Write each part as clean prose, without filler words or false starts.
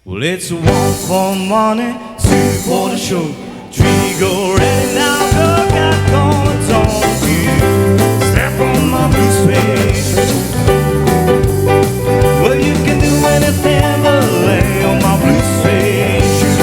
Well, it's a one for money, two for the show. Three go ready now, girl, got guns on you. Step on my blue suede. Well, you can do anything but lay on my blue suede shoe.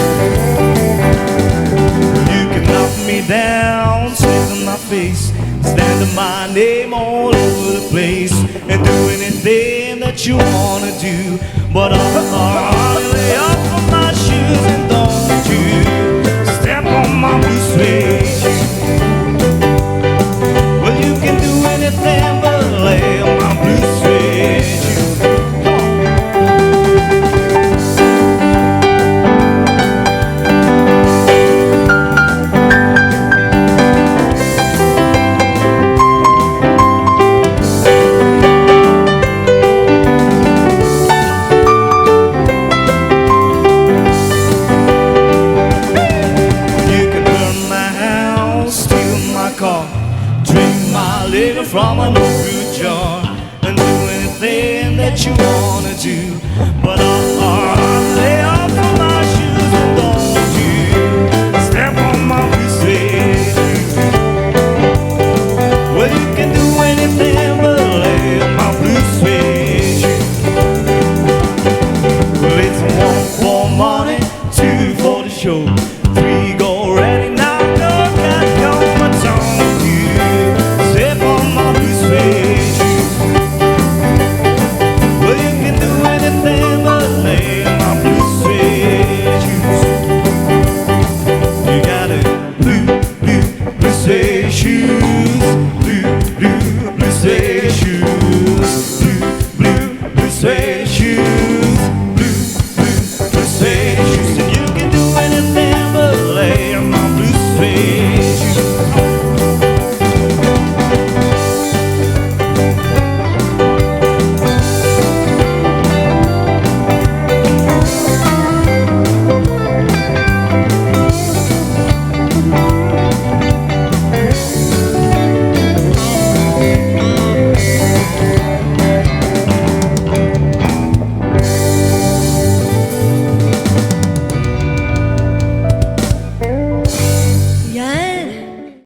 You can knock me down, spit in my face, stand in my name all over the place, and do anything that you wanna do. But I'll lay off of my shoes and don't you step on my blue suede. Well, you can do anything but lay on my blue suede. Drink my liquor from an old fruit jar, and do anything that you want.